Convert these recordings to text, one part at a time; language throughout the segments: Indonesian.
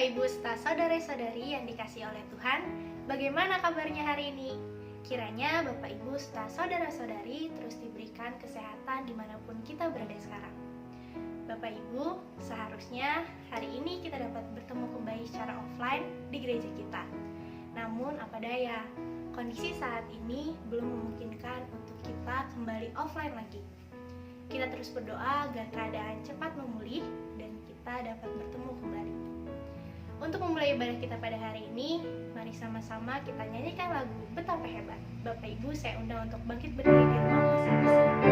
Ibu serta saudara-saudari yang dikasihi oleh Tuhan, bagaimana kabarnya hari ini? Kiranya Bapak Ibu serta saudara-saudari terus diberikan kesehatan dimanapun kita berada sekarang. Bapak Ibu, seharusnya hari ini kita dapat bertemu kembali secara offline di gereja kita. Namun apa daya, kondisi saat ini belum memungkinkan untuk kita kembali offline lagi. Kita terus berdoa agar keadaan cepat memulih dan kita dapat bertemu kembali. Untuk memulai ibadah kita pada hari ini, mari sama-sama kita nyanyikan lagu Betapa Hebat. Bapak Ibu, saya undang untuk bangkit berdiri di rumah masing-masing.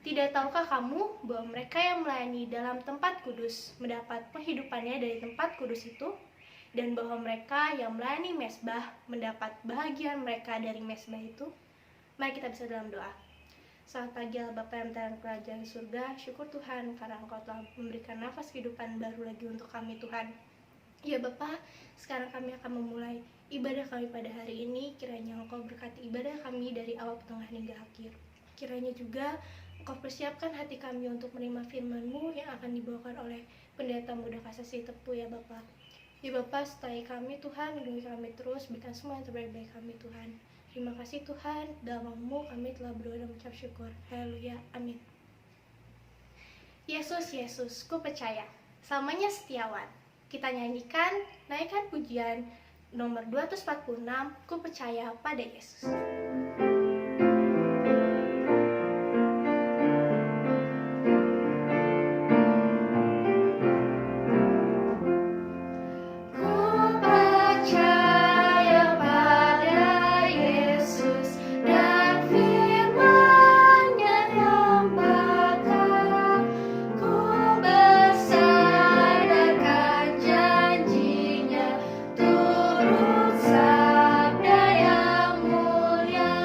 Tidak tahukah kamu bahwa mereka yang melayani dalam tempat kudus mendapat penghidupannya dari tempat kudus itu, dan bahwa mereka yang melayani mezbah mendapat bahagian mereka dari mezbah itu? Mari kita bisa dalam doa. Selamat pagi Allah Bapa yang dalam kerajaan surga, syukur Tuhan karena Engkau telah memberikan nafas kehidupan baru lagi untuk kami Tuhan. Ya Bapa, sekarang kami akan memulai ibadah kami pada hari ini. Kiranya Engkau berkati ibadah kami dari awal, tengah hingga akhir. Kiranya juga Engkau persiapkan hati kami untuk menerima firman-Mu yang akan dibawakan oleh pendeta muda Kasasi Tepu ya Bapa. Ya Bapa, sertai kami Tuhan, lindungi kami terus, berikan semua yang terbaik bagi kami Tuhan. Terima kasih Tuhan, dalam nama-Mu kami telah berdoa dan mengucap syukur. Haleluya, amin. Yesus, Yesus, ku percaya, selamanya setiawan. Kita nyanyikan, naikkan pujian nomor 246, ku percaya pada Yesus. Sabda yang mulia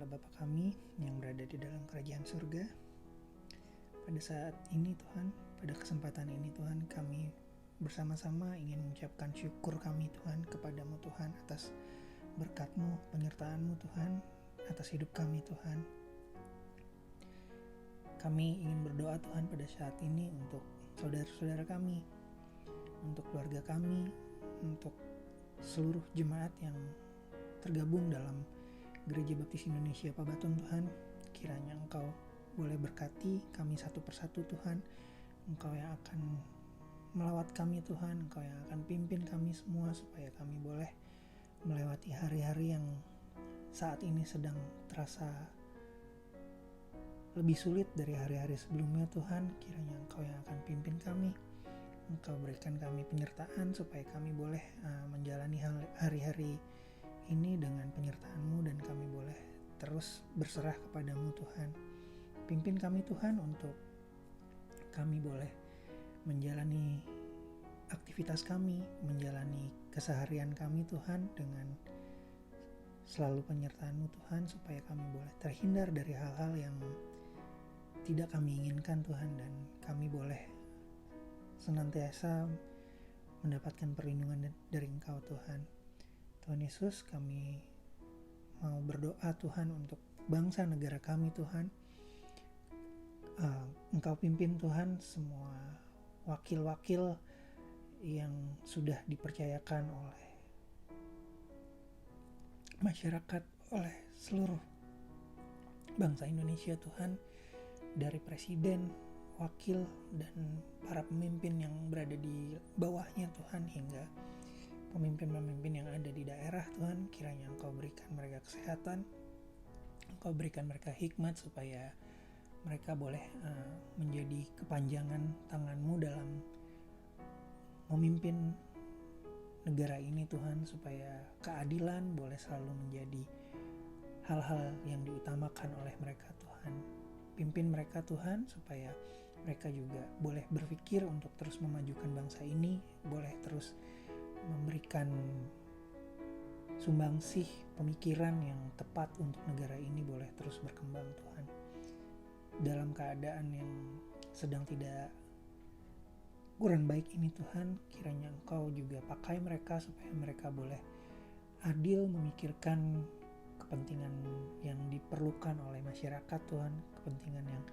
Allah Bapa kami yang berada di dalam kerajaan surga. Pada saat ini Tuhan, pada kesempatan ini Tuhan, kami bersama-sama ingin mengucapkan syukur kami Tuhan kepadamu Tuhan atas berkat-Mu, penyertaan-Mu Tuhan, atas hidup kami Tuhan. Kami ingin berdoa Tuhan pada saat ini untuk saudara-saudara kami, untuk keluarga kami, untuk seluruh jemaat yang tergabung dalam Gereja Baptis Indonesia Pabaton Tuhan. Kiranya Engkau boleh berkati kami satu persatu Tuhan. Engkau yang akan melawat kami Tuhan, Engkau yang akan pimpin kami semua supaya kami boleh melewati hari-hari yang saat ini sedang terasa lebih sulit dari hari-hari sebelumnya Tuhan. Kiranya Engkau yang akan pimpin kami, Engkau berikan kami penyertaan supaya kami boleh menjalani hari-hari ini dengan penyertaan-Mu, dan kami boleh terus berserah kepadamu Tuhan. Pimpin kami Tuhan untuk kami boleh menjalani aktivitas kami, menjalani keseharian kami Tuhan dengan selalu penyertaan-Mu Tuhan, supaya kami boleh terhindar dari hal-hal yang tidak kami inginkan Tuhan, dan kami boleh senantiasa mendapatkan perlindungan dari Engkau Tuhan. Tuhan Yesus, kami mau berdoa Tuhan untuk bangsa negara kami Tuhan. Engkau pimpin Tuhan semua wakil-wakil yang sudah dipercayakan oleh masyarakat, oleh seluruh bangsa Indonesia Tuhan, dari presiden, wakil, dan para pemimpin yang berada di bawahnya Tuhan, hingga pemimpin-pemimpin yang ada di daerah Tuhan. Kiranya Engkau berikan mereka kesehatan, Engkau berikan mereka hikmat supaya mereka boleh menjadi kepanjangan tangan-Mu dalam memimpin negara ini Tuhan, supaya keadilan boleh selalu menjadi hal-hal yang diutamakan oleh mereka Tuhan. Pimpin mereka Tuhan supaya mereka juga boleh berpikir untuk terus memajukan bangsa ini, boleh terus memberikan sumbangsih pemikiran yang tepat untuk negara ini boleh terus berkembang Tuhan. Dalam keadaan yang sedang tidak kurang baik ini Tuhan, kiranya Engkau juga pakai mereka supaya mereka boleh adil memikirkan kepentingan yang diperlukan oleh masyarakat Tuhan, kepentingan yang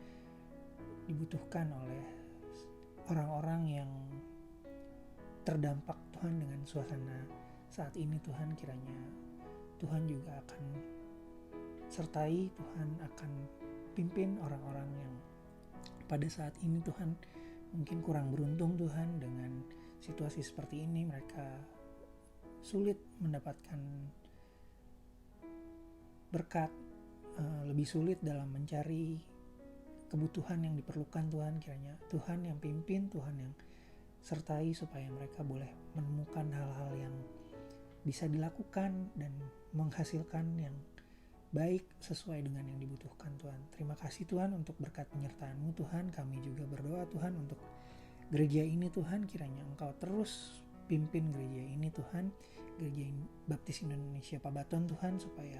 dibutuhkan oleh orang-orang yang terdampak Tuhan dengan suasana saat ini Tuhan. Kiranya Tuhan juga akan sertai, Tuhan akan pimpin orang-orang yang pada saat ini Tuhan mungkin kurang beruntung Tuhan dengan situasi seperti ini. Mereka sulit mendapatkan berkat, lebih sulit dalam mencari kebutuhan yang diperlukan Tuhan. Kiranya Tuhan yang pimpin, Tuhan yang sertai supaya mereka boleh menemukan hal-hal yang bisa dilakukan dan menghasilkan yang baik sesuai dengan yang dibutuhkan Tuhan. Terima kasih Tuhan untuk berkat penyertaan-Mu Tuhan. Kami juga berdoa Tuhan untuk gereja ini Tuhan. Kiranya Engkau terus pimpin gereja ini Tuhan, Gereja Baptis Indonesia Pabaton Tuhan, supaya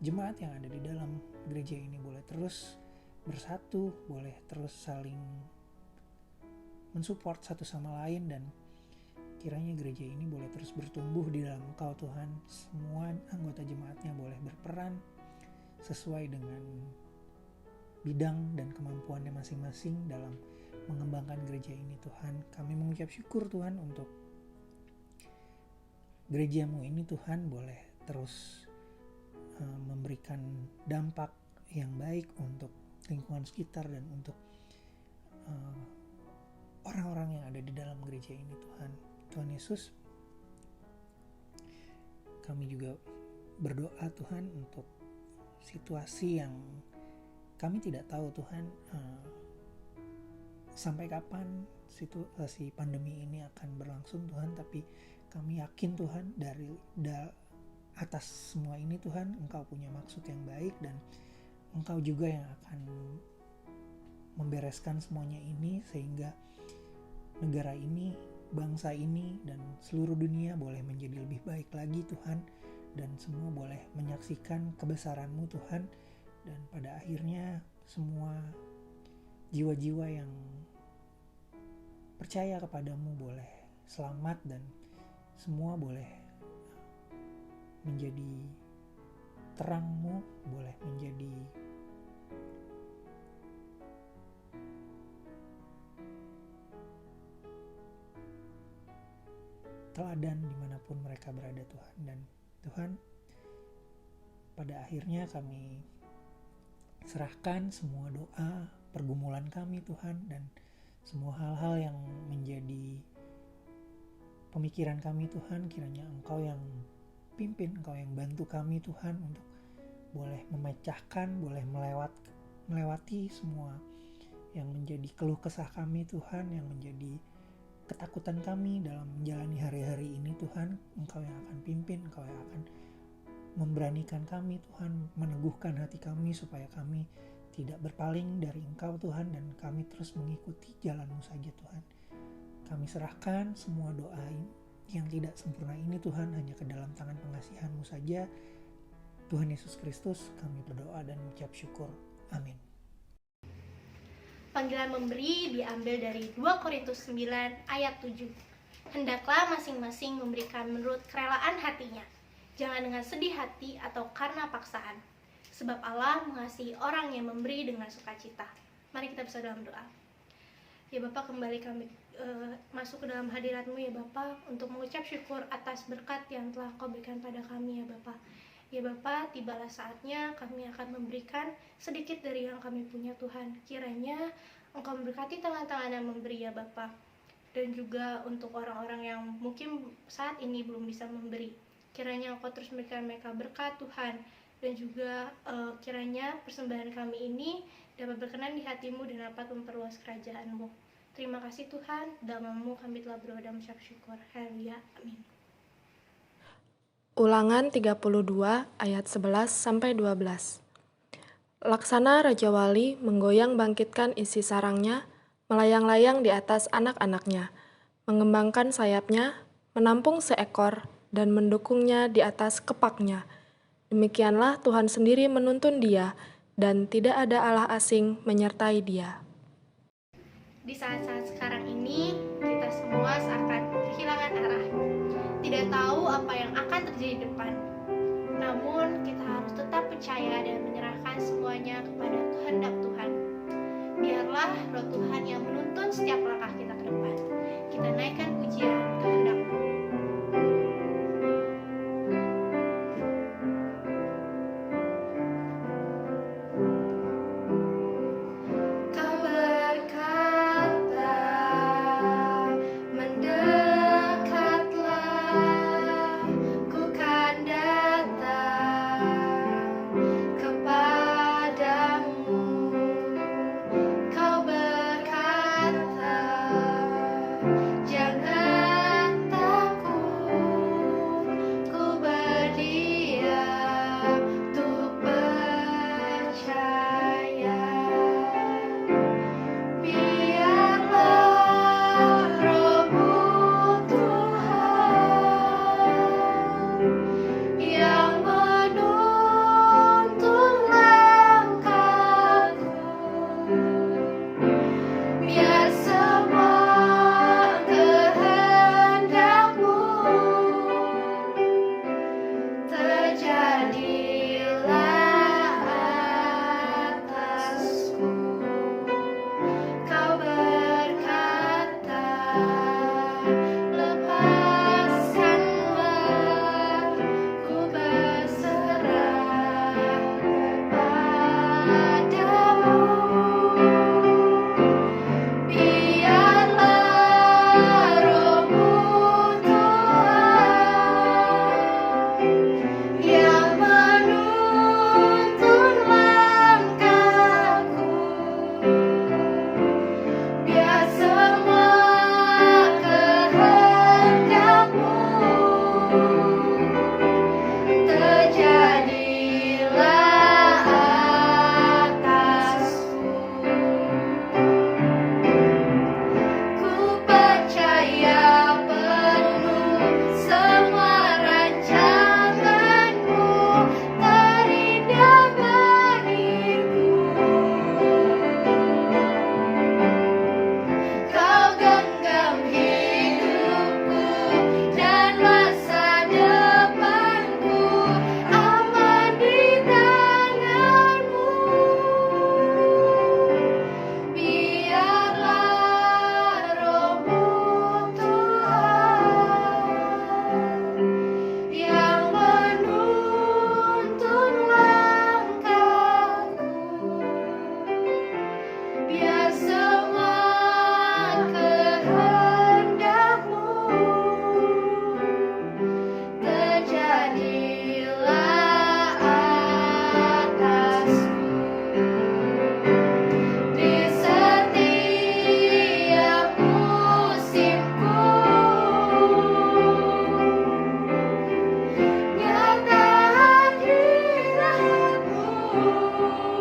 jemaat yang ada di dalam gereja ini boleh terus bersatu, boleh terus saling mensupport satu sama lain, dan kiranya gereja ini boleh terus bertumbuh di dalam Engkau Tuhan. Semua anggota jemaatnya boleh berperan sesuai dengan bidang dan kemampuannya masing-masing dalam mengembangkan gereja ini Tuhan. Kami mengucap syukur Tuhan untuk gereja-Mu ini Tuhan, boleh terus memberikan dampak yang baik untuk lingkungan sekitar dan untuk orang-orang yang ada di dalam gereja ini Tuhan. Tuhan Yesus, kami juga berdoa Tuhan untuk situasi yang kami tidak tahu Tuhan sampai kapan situasi pandemi ini akan berlangsung Tuhan, tapi kami yakin Tuhan dari atas semua ini Tuhan, Engkau punya maksud yang baik, dan Engkau juga yang akan membereskan semuanya ini sehingga negara ini, bangsa ini, dan seluruh dunia boleh menjadi lebih baik lagi Tuhan, dan semua boleh menyaksikan kebesaran-Mu Tuhan Dan pada akhirnya semua jiwa-jiwa yang percaya kepadamu boleh selamat dan semua boleh menjadi terangmu, boleh menjadi teladan dimanapun mereka berada Tuhan. Dan Tuhan, pada akhirnya kami serahkan semua doa, pergumulan kami Tuhan, dan semua hal-hal yang menjadi pemikiran kami Tuhan, kiranya Engkau yang pimpin, Engkau yang bantu kami Tuhan untuk boleh memecahkan, boleh melewati semua yang menjadi keluh kesah kami Tuhan, yang menjadi ketakutan kami dalam menjalani hari-hari ini Tuhan. Engkau yang akan pimpin, Engkau yang akan memberanikan kami Tuhan, meneguhkan hati kami supaya kami tidak berpaling dari Engkau Tuhan, dan kami terus mengikuti jalan-Mu saja Tuhan. Kami serahkan semua doa yang tidak sempurna ini Tuhan hanya ke dalam tangan pengasihan-Mu saja. Tuhan Yesus Kristus, kami berdoa dan mengucap syukur. Amin. Panggilan memberi diambil dari 2 Korintus 9 ayat 7. Hendaklah masing-masing memberikan menurut kerelaan hatinya, jangan dengan sedih hati atau karena paksaan. Sebab Allah mengasihi orang yang memberi dengan sukacita. Mari kita bersama dalam doa. Ya Bapa, kembali kami masuk ke dalam hadirat-Mu ya Bapa, untuk mengucap syukur atas berkat yang telah Kau berikan pada kami ya Bapa. Ya Bapa, tibalah saatnya kami akan memberikan sedikit dari yang kami punya Tuhan. Kiranya Engkau memberkati tangan-tangan yang memberi ya Bapa. Dan juga untuk orang-orang yang mungkin saat ini belum bisa memberi, kiranya Engkau terus memberikan mereka berkat Tuhan. Dan juga kiranya persembahan kami ini dapat berkenan di hati-Mu dan dapat memperluas kerajaan-Mu. Terima kasih Tuhan, dalam nama-Mu kami telah berdoa dan mengucap syukur. Haleluya, amin. Ulangan 32 ayat 11-12. Laksana Raja Wali menggoyang bangkitkan isi sarangnya, melayang-layang di atas anak-anaknya, mengembangkan sayapnya, menampung seekor, dan mendukungnya di atas kepaknya. Demikianlah Tuhan sendiri menuntun dia, dan tidak ada Allah asing menyertai dia. Di saat-saat sekarang ini, kita semua seakan kehilangan arah. Tidak tahu apa yang akan terjadi di depan. Namun, kita harus tetap percaya dan menyerahkan semuanya kepada kehendak Tuhan. Biarlah Roh Tuhan yang menuntun setiap langkah kita ke depan. Kita naikkan pujian kehendak-Mu. Jangan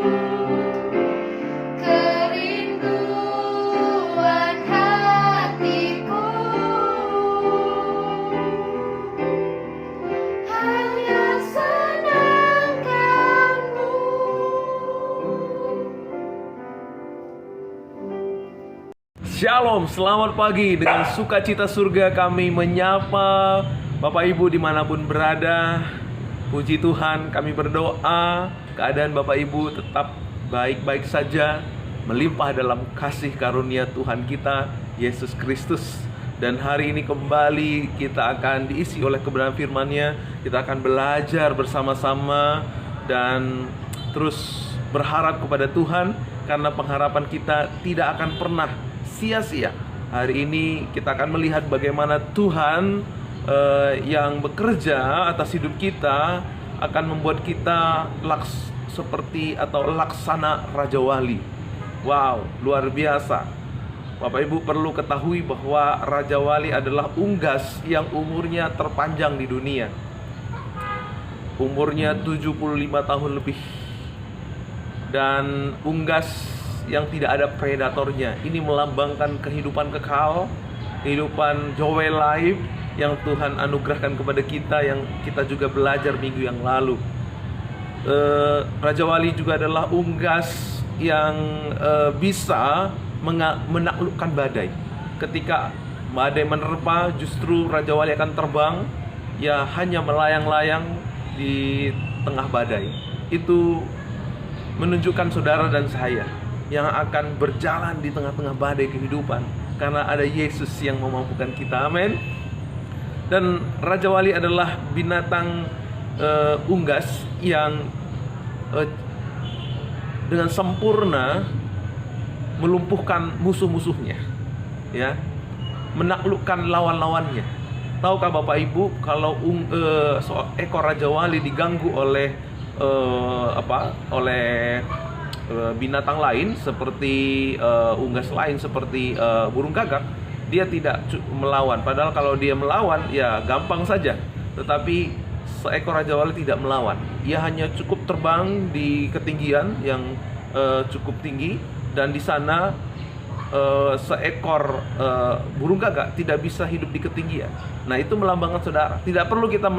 kerinduan hatiku hanya senangkanmu. Shalom, selamat pagi. Dengan sukacita surga kami menyapa Bapak Ibu dimanapun berada. Puji Tuhan, kami berdoa keadaan Bapak Ibu tetap baik-baik saja, melimpah dalam kasih karunia Tuhan kita, Yesus Kristus. Dan hari ini kembali kita akan diisi oleh kebenaran firman-Nya. Kita akan belajar bersama-sama dan terus berharap kepada Tuhan, karena pengharapan kita tidak akan pernah sia-sia. Hari ini kita akan melihat bagaimana Tuhan yang bekerja atas hidup kita akan membuat kita seperti atau laksana Raja Wali. Wow, luar biasa. Bapak Ibu perlu ketahui bahwa Raja Wali adalah unggas yang umurnya terpanjang di dunia. Umurnya 75 tahun lebih. Dan unggas yang tidak ada predatornya. Ini melambangkan kehidupan kekal, kehidupan joy life yang Tuhan anugerahkan kepada kita, yang kita juga belajar minggu yang lalu. Raja Wali juga adalah unggas yang bisa menaklukkan badai. Ketika badai menerpa, justru Raja Wali akan terbang, ya hanya melayang-layang di tengah badai. Itu menunjukkan saudara dan saya yang akan berjalan di tengah-tengah badai kehidupan, karena ada Yesus yang memampukan kita. Amin. Dan Raja Wali adalah binatang unggas yang dengan sempurna melumpuhkan musuh-musuhnya, ya, menaklukkan lawan-lawannya. Tahukah Bapak Ibu, kalau ekor Raja Wali diganggu oleh binatang lain seperti unggas lain seperti burung gagak, dia tidak melawan. Padahal kalau dia melawan ya gampang saja. Tetapi seekor Raja Wali tidak melawan. Ia hanya cukup terbang di ketinggian yang cukup tinggi, dan di sana seekor burung gagak tidak bisa hidup di ketinggian. Nah, itu melambangkan saudara, tidak perlu kita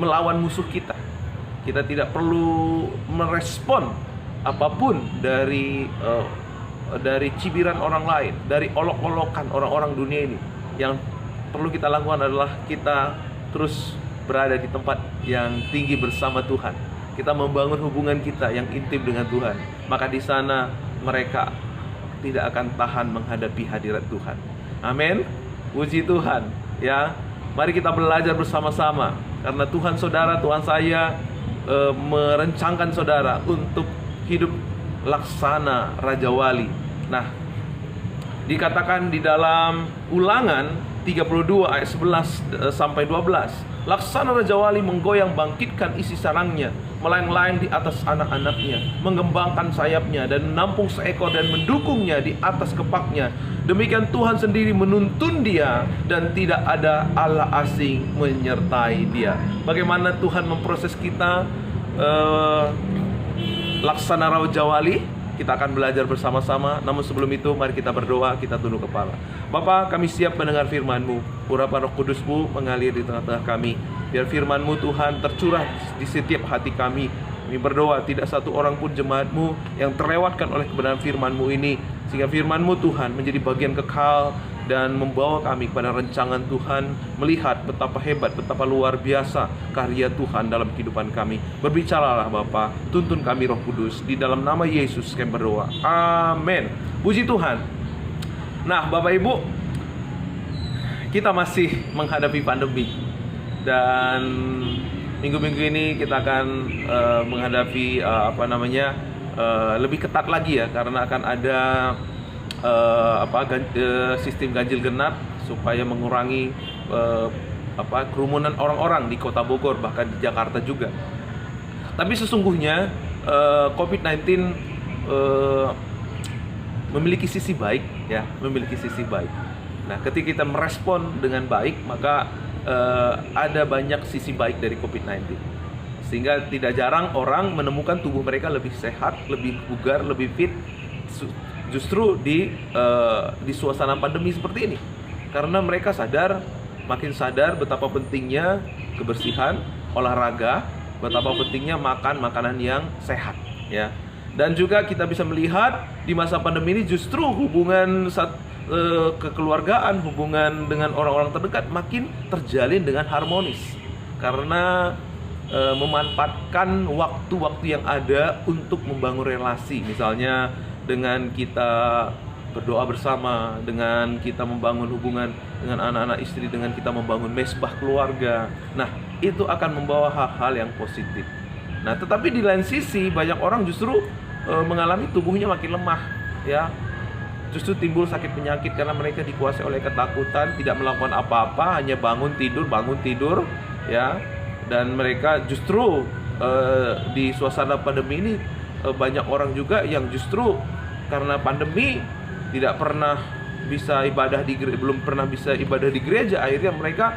melawan musuh kita. Kita tidak perlu merespon apapun dari cibiran orang lain, dari olok-olokan orang-orang dunia ini. Yang perlu kita lakukan adalah kita terus berada di tempat yang tinggi bersama Tuhan. Kita membangun hubungan kita yang intim dengan Tuhan. Maka di sana mereka tidak akan tahan menghadapi hadirat Tuhan. Amin. Puji Tuhan, ya. Mari kita belajar bersama-sama, karena Tuhan saudara, Tuhan saya merencangkan saudara untuk hidup laksana Raja Wali. Nah, dikatakan di dalam Ulangan 32 ayat 11 sampai 12, laksana Raja Wali menggoyang bangkitkan isi sarangnya, melayang-layang di atas anak-anaknya, mengembangkan sayapnya dan menampung seekor dan mendukungnya di atas kepaknya. Demikian Tuhan sendiri menuntun dia, dan tidak ada Allah asing menyertai dia. Bagaimana Tuhan memproses kita laksana Raja Wali? Kita akan belajar bersama-sama. Namun sebelum itu, mari kita berdoa, kita tunduk kepala. Bapa, kami siap mendengar firman-Mu. Urapan Roh Kudus-Mu mengalir di tengah-tengah kami. Biar firman-Mu Tuhan tercurah di setiap hati kami. Kami berdoa tidak satu orang pun jemaat-Mu yang terlewatkan oleh kebenaran firman-Mu ini, sehingga firman-Mu Tuhan menjadi bagian kekal dan membawa kami kepada rancangan Tuhan, melihat betapa hebat, betapa luar biasa karya Tuhan dalam kehidupan kami. Berbicaralah Bapa, tuntun kami Roh Kudus, di dalam nama Yesus kami berdoa. Amin. Puji Tuhan. Nah, Bapak Ibu, kita masih menghadapi pandemi, dan minggu-minggu ini kita akan menghadapi lebih ketat lagi, ya, karena akan ada sistem ganjil genap supaya mengurangi kerumunan orang-orang di Kota Bogor, bahkan di Jakarta juga. Tapi sesungguhnya COVID-19 memiliki sisi baik, ya, memiliki sisi baik. Nah, ketika kita merespon dengan baik, maka ada banyak sisi baik dari COVID-19. Sehingga tidak jarang orang menemukan tubuh mereka lebih sehat, lebih bugar, lebih fit justru di suasana pandemi seperti ini. Karena mereka makin sadar betapa pentingnya kebersihan, olahraga, betapa pentingnya makan makanan yang sehat, ya. Dan juga kita bisa melihat di masa pandemi ini justru hubungan kekeluargaan, hubungan dengan orang-orang terdekat makin terjalin dengan harmonis. Karena memanfaatkan waktu-waktu yang ada untuk membangun relasi. Misalnya dengan kita berdoa bersama, dengan kita membangun hubungan dengan anak-anak istri, dengan kita membangun mesbah keluarga. Nah, itu akan membawa hal-hal yang positif. Nah, tetapi di lain sisi banyak orang justru mengalami tubuhnya makin lemah, ya. Justru timbul sakit penyakit karena mereka dikuasai oleh ketakutan, tidak melakukan apa-apa, hanya bangun tidur, ya. Dan mereka justru di suasana pandemi ini banyak orang juga yang justru karena pandemi tidak pernah bisa ibadah belum pernah bisa ibadah di gereja, akhirnya mereka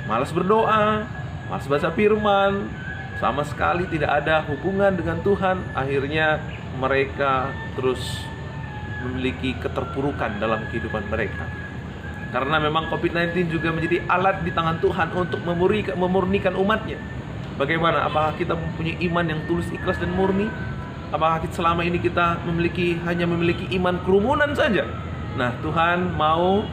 malas berdoa, malas baca firman, sama sekali tidak ada hubungan dengan Tuhan. Akhirnya mereka terus memiliki keterpurukan dalam kehidupan mereka. Karena memang COVID-19 juga menjadi alat di tangan Tuhan untuk memurnikan umatnya. Bagaimana? Apakah kita mempunyai iman yang tulus, ikhlas, dan murni? Apakah selama ini kita hanya memiliki iman kerumunan saja? Nah, Tuhan mau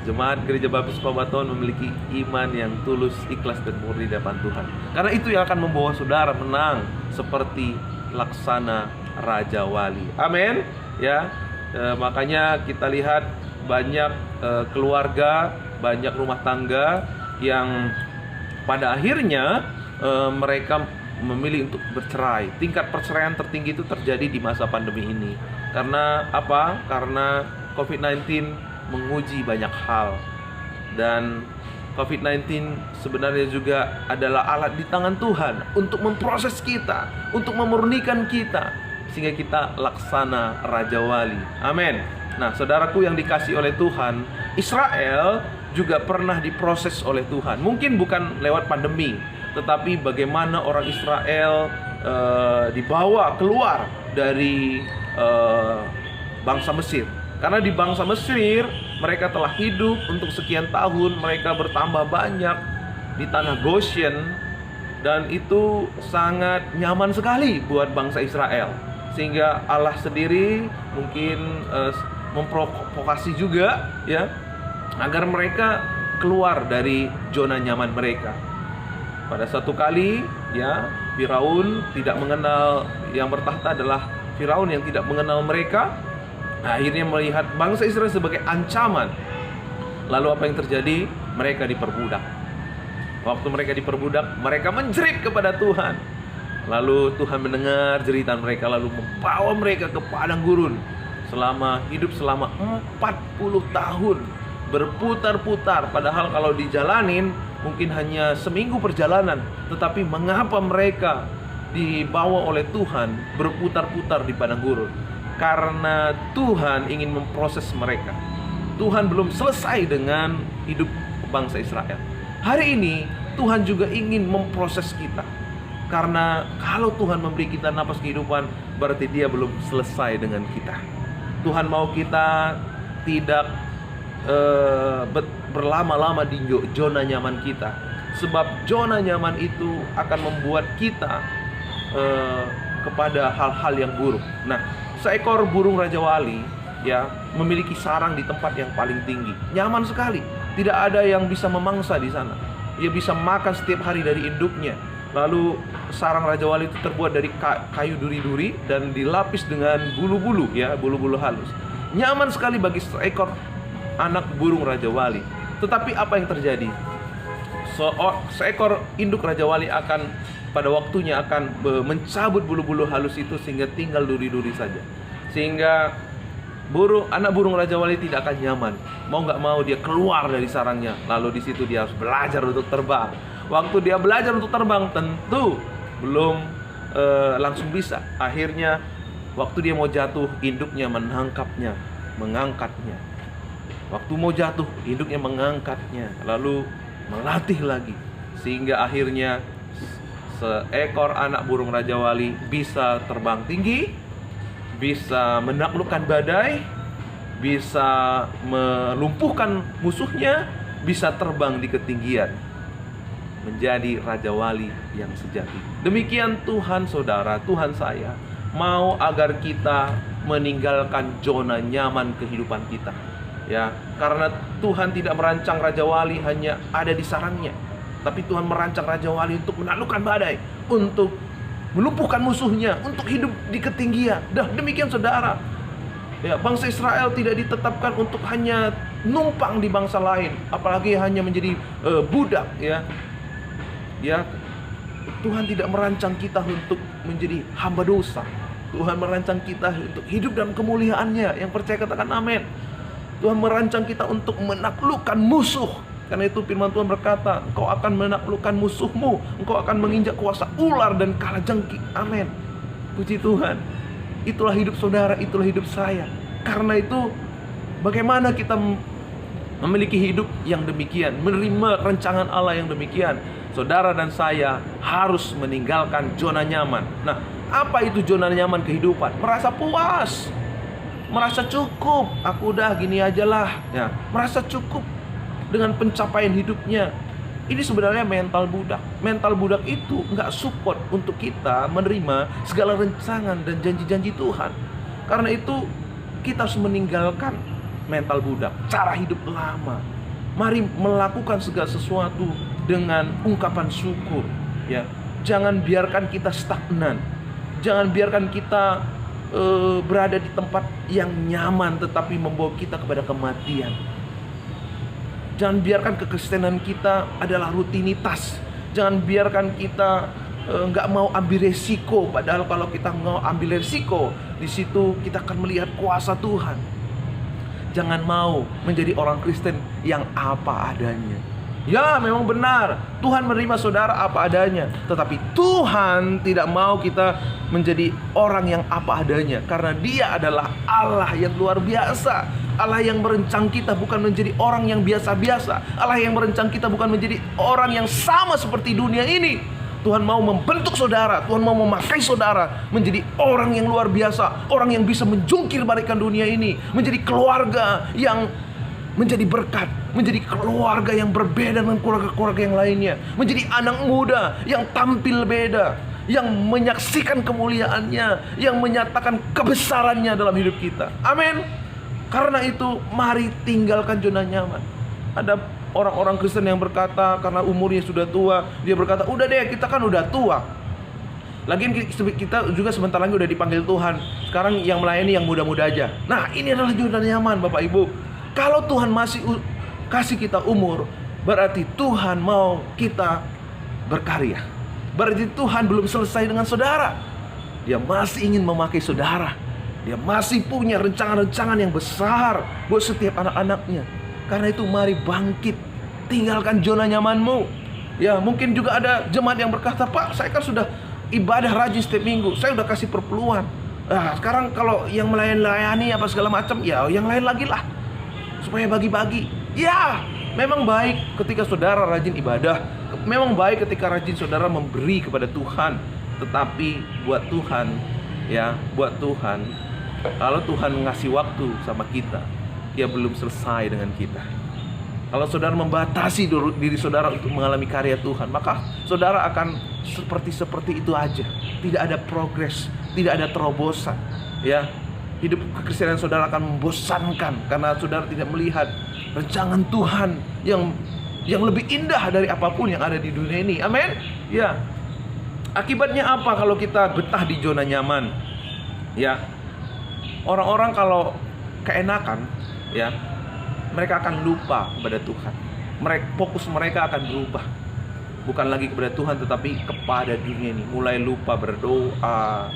jemaat Gereja Baptis Pambaton memiliki iman yang tulus, ikhlas, dan murni di hadapan Tuhan. Karena itu yang akan membawa saudara menang seperti laksana Raja Wali. Amin. Ya, makanya kita lihat banyak keluarga, banyak rumah tangga yang pada akhirnya mereka memilih untuk bercerai. Tingkat perceraian tertinggi itu terjadi di masa pandemi ini. Karena apa? Karena COVID-19 menguji banyak hal. Dan COVID-19 sebenarnya juga adalah alat di tangan Tuhan untuk memproses kita, untuk memurnikan kita, sehingga kita laksana Raja Wali. Amin. Nah, saudaraku yang dikasihi oleh Tuhan, Israel juga pernah diproses oleh Tuhan. Mungkin bukan lewat pandemi, tetapi bagaimana orang Israel dibawa keluar dari bangsa Mesir. Karena di bangsa Mesir mereka telah hidup untuk sekian tahun, mereka bertambah banyak di tanah Goshen, dan itu sangat nyaman sekali buat bangsa Israel. Sehingga Allah sendiri mungkin memprovokasi juga, ya, agar mereka keluar dari zona nyaman mereka. Pada satu kali, ya, Firaun tidak mengenal, yang bertahta adalah Firaun yang tidak mengenal mereka. Akhirnya melihat bangsa Israel sebagai ancaman. Lalu apa yang terjadi? Mereka diperbudak. Waktu mereka diperbudak, mereka menjerit kepada Tuhan. Lalu Tuhan mendengar jeritan mereka, lalu membawa mereka ke padang gurun. Hidup selama 40 tahun, berputar-putar. Padahal kalau dijalanin mungkin hanya seminggu perjalanan. Tetapi mengapa mereka dibawa oleh Tuhan berputar-putar di padang gurun? Karena Tuhan ingin memproses mereka. Tuhan belum selesai dengan hidup bangsa Israel. Hari ini Tuhan juga ingin memproses kita. Karena kalau Tuhan memberi kita napas kehidupan, berarti Dia belum selesai dengan kita. Tuhan mau kita tidak berlama-lama di zona nyaman kita. Sebab zona nyaman itu akan membuat kita kepada hal-hal yang buruk. Nah, seekor burung Raja Wali, ya, memiliki sarang di tempat yang paling tinggi. Nyaman sekali. Tidak ada yang bisa memangsa di sana. Ia bisa makan setiap hari dari induknya. Lalu sarang Raja Wali itu terbuat dari kayu duri-duri dan dilapis dengan bulu-bulu, ya, bulu-bulu halus. Nyaman sekali bagi seekor anak burung Raja Wali. Tetapi apa yang terjadi? Seekor induk Raja Wali akan pada waktunya akan mencabut bulu-bulu halus itu sehingga tinggal duri-duri saja. Sehingga anak burung Raja Wali tidak akan nyaman. Mau nggak mau dia keluar dari sarangnya. Lalu di situ dia harus belajar untuk terbang. Waktu dia belajar untuk terbang tentu belum langsung bisa. Akhirnya waktu dia mau jatuh, induknya menangkapnya, mengangkatnya. Waktu mau jatuh, induknya mengangkatnya, lalu melatih lagi. Sehingga akhirnya seekor anak burung Raja Wali bisa terbang tinggi, bisa menaklukkan badai, bisa melumpuhkan musuhnya, bisa terbang di ketinggian, menjadi Raja Wali yang sejati. Demikian Tuhan saudara, Tuhan saya mau agar kita meninggalkan zona nyaman kehidupan kita. Ya, karena Tuhan tidak merancang Raja Wali hanya ada di sarangnya, tapi Tuhan merancang Raja Wali untuk menaklukkan badai, untuk melumpuhkan musuhnya, untuk hidup di ketinggian. Demikian saudara. Ya, bangsa Israel tidak ditetapkan untuk hanya numpang di bangsa lain, apalagi hanya menjadi budak. Ya, Tuhan tidak merancang kita untuk menjadi hamba dosa. Tuhan merancang kita untuk hidup dalam kemuliaannya. Yang percaya katakan amin. Tuhan merancang kita untuk menaklukkan musuh. Karena itu firman Tuhan berkata, engkau akan menaklukkan musuhmu, engkau akan menginjak kuasa ular dan kalajengking. Amin. Puji Tuhan. Itulah hidup saudara, itulah hidup saya. Karena itu bagaimana kita memiliki hidup yang demikian, menerima rancangan Allah yang demikian. Saudara dan saya harus meninggalkan zona nyaman. Nah, apa itu zona nyaman kehidupan? Merasa puas, merasa cukup, aku udah gini aja lah, ya, merasa cukup dengan pencapaian hidupnya. Ini sebenarnya mental budak. Mental budak itu nggak support untuk kita menerima segala rancangan dan janji-janji Tuhan. Karena itu kita harus meninggalkan mental budak, cara hidup lama. Mari melakukan segala sesuatu dengan ungkapan syukur. Ya, jangan biarkan kita stagnan. Jangan biarkan kita berada di tempat yang nyaman tetapi membawa kita kepada kematian. Jangan biarkan kekristenan kita adalah rutinitas. Jangan biarkan kita nggak mau ambil resiko. Padahal kalau kita mau ambil resiko, di situ kita akan melihat kuasa Tuhan. Jangan mau menjadi orang Kristen yang apa adanya. Ya, memang benar, Tuhan menerima saudara apa adanya. Tetapi Tuhan tidak mau kita menjadi orang yang apa adanya. Karena Dia adalah Allah yang luar biasa. Allah yang merancang kita bukan menjadi orang yang biasa-biasa. Allah yang merancang kita bukan menjadi orang yang sama seperti dunia ini. Tuhan mau membentuk saudara, Tuhan mau memakai saudara menjadi orang yang luar biasa, orang yang bisa menjungkir balikan dunia ini, menjadi keluarga yang menjadi berkat, menjadi keluarga yang berbeda dengan keluarga-keluarga yang lainnya, menjadi anak muda yang tampil beda, yang menyaksikan kemuliaannya, yang menyatakan kebesarannya dalam hidup kita. Amin. Karena itu mari tinggalkan zona nyaman. Ada orang-orang Kristen yang berkata karena umurnya sudah tua, dia berkata, udah deh, kita kan udah tua. Lagian kita juga sebentar lagi udah dipanggil Tuhan. Sekarang yang melayani yang muda-muda aja. Nah, ini adalah zona nyaman, Bapak Ibu. Kalau Tuhan masih kasih kita umur, berarti Tuhan mau kita berkarya. Berarti Tuhan belum selesai dengan saudara. Dia masih ingin memakai saudara. Dia masih punya rancangan-rancangan yang besar buat setiap anak-anaknya. Karena itu mari bangkit, tinggalkan zona nyamanmu. Ya, mungkin juga ada jemaat yang berkata, Pak, saya kan sudah ibadah rajin setiap minggu, saya udah kasih perpuluhan. Sekarang kalau yang melayani apa segala macam, ya yang lain lagi lah, supaya bagi-bagi. Ya, memang baik ketika saudara rajin ibadah, memang baik ketika rajin saudara memberi kepada Tuhan. Tetapi buat Tuhan, ya, buat Tuhan, kalau Tuhan ngasih waktu sama kita, Dia belum selesai dengan kita. Kalau saudara membatasi diri saudara untuk mengalami karya Tuhan, maka saudara akan seperti itu aja. Tidak ada progres, tidak ada terobosan. Ya, hidup kekristenan saudara akan membosankan karena saudara tidak melihat rancangan Tuhan yang lebih indah dari apapun yang ada di dunia ini. Amin. Ya. Akibatnya apa kalau kita betah di zona nyaman? Ya. Orang-orang kalau keenakan, ya, mereka akan lupa kepada Tuhan. Fokus mereka akan berubah. Bukan lagi kepada Tuhan tetapi kepada dunia ini. Mulai lupa berdoa,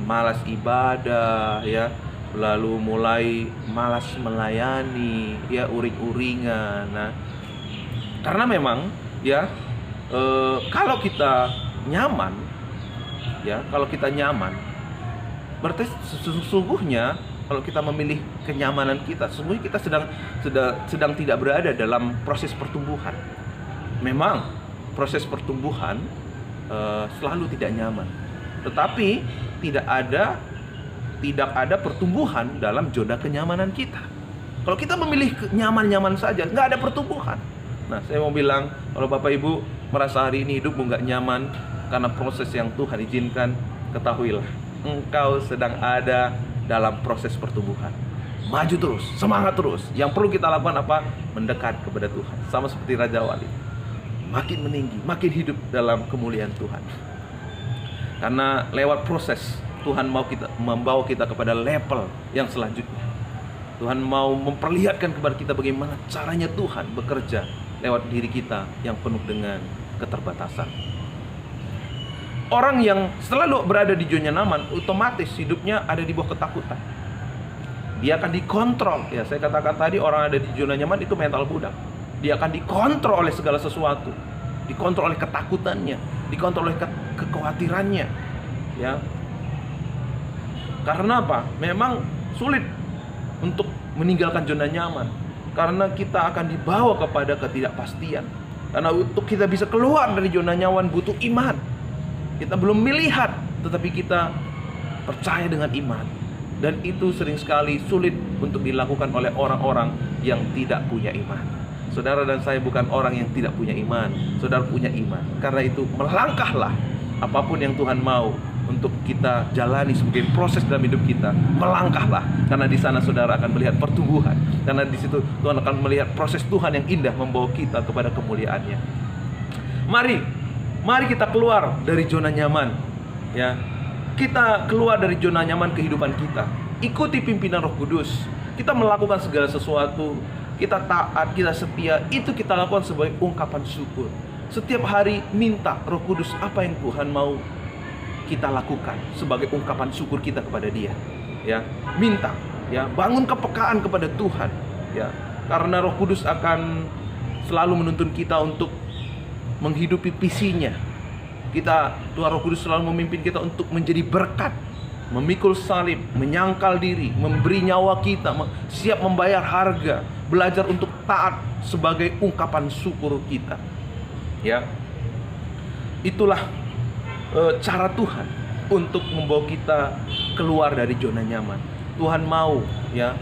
malas ibadah, ya. Lalu mulai malas melayani, ya, uring-uringan. Nah, karena memang, ya, kalau kita nyaman, ya, kalau kita nyaman, berarti sesungguhnya kalau kita memilih kenyamanan kita, sesungguhnya kita sedang tidak berada dalam proses pertumbuhan. Memang proses pertumbuhan selalu tidak nyaman. Tetapi tidak ada pertumbuhan dalam zona kenyamanan kita. Kalau kita memilih nyaman-nyaman saja, nggak ada pertumbuhan. Nah, saya mau bilang, kalau Bapak Ibu merasa hari ini hidupmu nggak nyaman karena proses yang Tuhan izinkan, ketahuilah, engkau sedang ada dalam proses pertumbuhan. Maju terus, semangat terus. Yang perlu kita lakukan apa? Mendekat kepada Tuhan. Sama seperti Raja Wali. Makin meninggi, makin hidup dalam kemuliaan Tuhan. Karena lewat proses, Tuhan mau membawa kita kepada level yang selanjutnya. Tuhan mau memperlihatkan kepada kita bagaimana caranya Tuhan bekerja lewat diri kita yang penuh dengan keterbatasan. Orang yang selalu berada di zona nyaman, otomatis hidupnya ada di bawah ketakutan. Dia akan dikontrol. Ya, saya katakan tadi, orang ada di zona nyaman itu mental budak. Dia akan dikontrol oleh segala sesuatu. Dikontrol oleh ketakutannya, dikontrol oleh kekhawatirannya. Ya. Karena apa? Memang sulit untuk meninggalkan zona nyaman, karena kita akan dibawa kepada ketidakpastian. Karena untuk kita bisa keluar dari zona nyaman butuh iman. Kita belum melihat, tetapi kita percaya dengan iman. Dan itu sering sekali sulit untuk dilakukan oleh orang-orang yang tidak punya iman. Saudara dan saya bukan orang yang tidak punya iman. Saudara punya iman. Karena itu melangkahlah apapun yang Tuhan mau untuk kita jalani sebagai proses dalam hidup kita. Melangkahlah, karena di sana saudara akan melihat pertumbuhan. Karena di situ Tuhan akan melihat proses Tuhan yang indah membawa kita kepada kemuliaannya. Mari kita keluar dari zona nyaman. Ya, kita keluar dari zona nyaman kehidupan kita. Ikuti pimpinan Roh Kudus. Kita melakukan segala sesuatu, kita taat, kita setia, itu kita lakukan sebagai ungkapan syukur. Setiap hari minta Roh Kudus apa yang Tuhan mau kita lakukan sebagai ungkapan syukur kita kepada Dia. Ya, minta, ya, bangun kepekaan kepada Tuhan, ya. Karena Roh Kudus akan selalu menuntun kita untuk menghidupi visinya. Tuhan Roh Kudus selalu memimpin kita untuk menjadi berkat, memikul salib, menyangkal diri, memberi nyawa kita, siap membayar harga, belajar untuk taat sebagai ungkapan syukur kita. Ya, itulah cara Tuhan untuk membawa kita keluar dari zona nyaman. Tuhan mau, ya,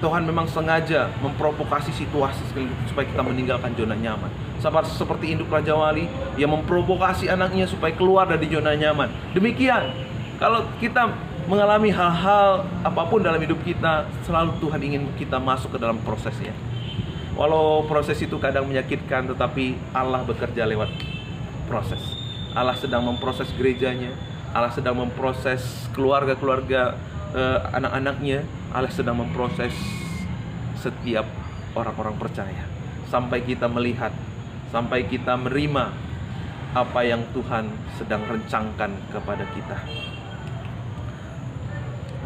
Tuhan memang sengaja memprovokasi situasi supaya kita meninggalkan zona nyaman. Seperti induk Raja Wali, dia memprovokasi anaknya supaya keluar dari zona nyaman. Demikian, kalau kita mengalami hal-hal apapun dalam hidup kita, selalu Tuhan ingin kita masuk ke dalam prosesnya. Walau proses itu kadang menyakitkan, tetapi Allah bekerja lewat proses. Allah sedang memproses gerejanya, Allah sedang memproses keluarga-keluarga anak-anaknya, Allah sedang memproses setiap orang-orang percaya, sampai kita melihat, sampai kita menerima apa yang Tuhan sedang rencangkan kepada kita.